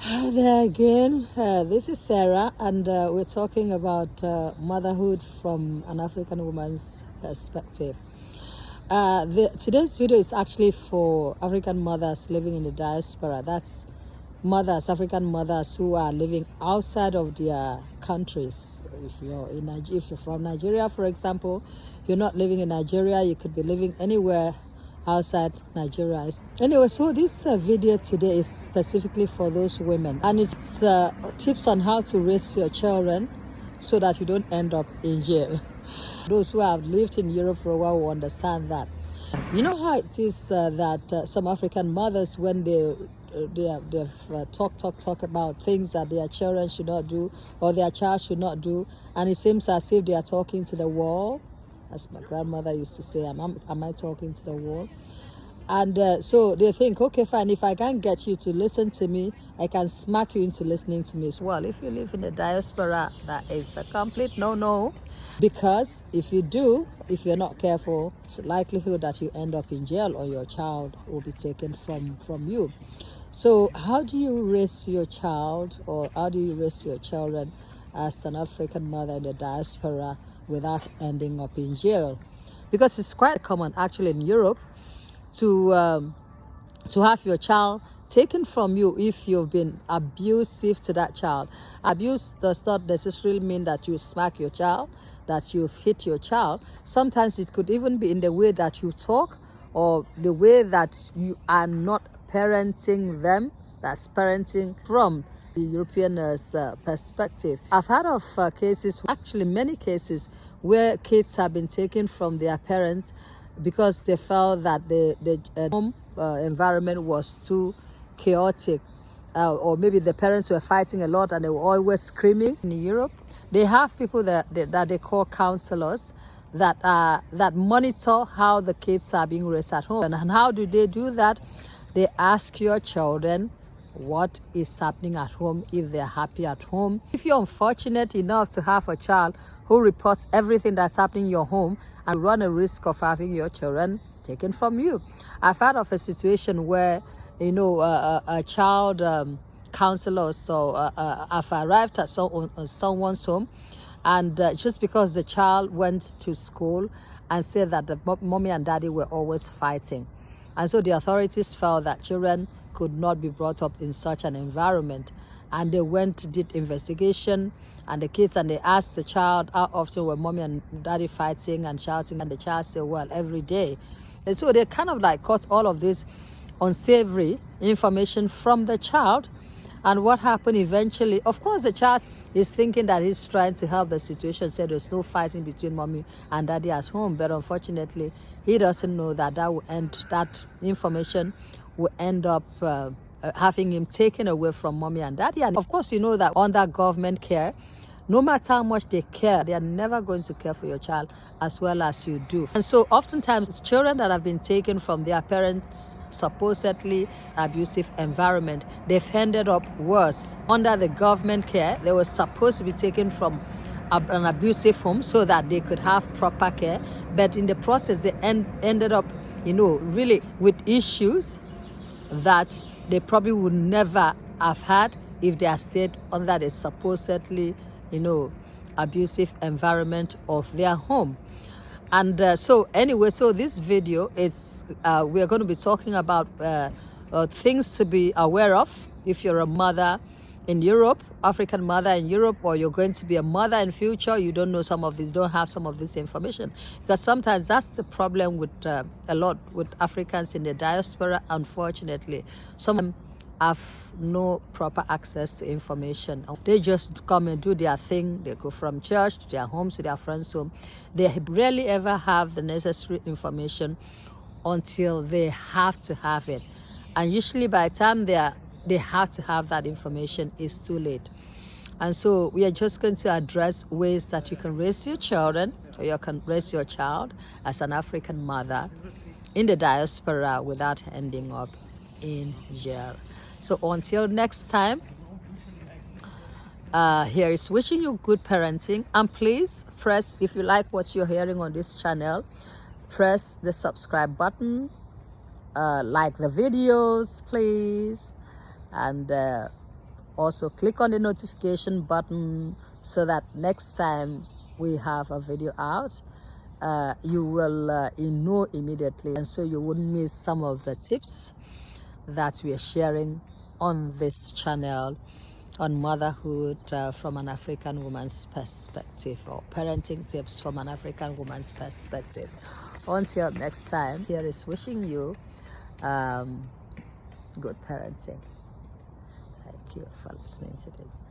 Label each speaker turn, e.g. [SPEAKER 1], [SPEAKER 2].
[SPEAKER 1] Hi there again. This is Sarah, and we're talking about motherhood from an African woman's perspective. Today's video is actually for African mothers living in the diaspora. That's African mothers who are living outside of their countries. If you're from Nigeria, for example, you're not living in Nigeria. You could be living anywhere outside Nigeria. Anyway, so this video today is specifically for those women, and it's tips on how to raise your children so that you don't end up in jail. Those who have lived in Europe for a while will understand that. You know how it is that some African mothers, when they've talk about things that their children should not do or their child should not do, and it seems as if they are talking to the wall. As my grandmother used to say, am I talking to the wall? And so they think, okay, fine, if I can't get you to listen to me, I can smack you into listening to me. Well, if you live in the diaspora, that is a complete no-no. Because if you do, if you're not careful, it's likelihood that you end up in jail or your child will be taken from you. So how do you raise your child, or how do you raise your children as an African mother in the diaspora without ending up in jail? Because it's quite common actually in Europe to have your child taken from you if you've been abusive to that child. Abuse does not necessarily mean that you smack your child, that you've hit your child. Sometimes it could even be in the way that you talk or the way that you are not parenting them. That's parenting from the European's perspective. I've heard of cases, actually many cases, where kids have been taken from their parents because they felt that the home environment was too chaotic, or maybe the parents were fighting a lot and they were always screaming. In Europe, they have people that they call counselors that monitor how the kids are being raised at home. And how do they do that? They ask your children what is happening at home, if they're happy at home. If you're unfortunate enough to have a child who reports everything that's happening in your home, and run a risk of having your children taken from you. I've heard of a situation where, a child counselor have arrived at someone's home, and just because the child went to school and said that the mommy and daddy were always fighting. And so the authorities felt that children could not be brought up in such an environment. And they did investigation, and the kids, and they asked the child how often were mommy and daddy fighting and shouting, and the child said, well, every day. And so they kind of like got all of this unsavory information from the child. And what happened eventually, of course, the child is thinking that he's trying to help the situation, said there's no fighting between mommy and daddy at home, but unfortunately he doesn't know that that information will end up having him taken away from mommy and daddy. And of course, you know that under government care, no matter how much they care, they are never going to care for your child as well as you do. And so oftentimes children that have been taken from their parents' supposedly abusive environment, they've ended up worse. Under the government care, they were supposed to be taken from an abusive home so that they could have proper care, but in the process they ended up really with issues that they probably would never have had if they had stayed under the supposedly abusive environment of their home. And so this video, we're going to be talking about things to be aware of if you're a mother in Europe, African mother in Europe, or you're going to be a mother in future. You don't know don't have some of this information, because sometimes that's the problem with a lot with Africans in the diaspora. Unfortunately, some have no proper access to information. They just come and do their thing. They go from church to their homes, to their friends' home. They rarely ever have the necessary information until they have to have it. And usually by the time they have to have that information, it's too late. And so we are just going to address ways that you can raise your children, or you can raise your child as an African mother in the diaspora without ending up in jail. So until next time, here is wishing you good parenting. And please press, if you like what you're hearing on this channel, press the subscribe button, like the videos, please, and Also click on the notification button so that next time we have a video out, you will know immediately, and so you wouldn't miss some of the tips that we are sharing on this channel on motherhood from an African woman's perspective, or parenting tips from an African woman's perspective. Until next time, here is wishing you good parenting. Thank you for listening to this.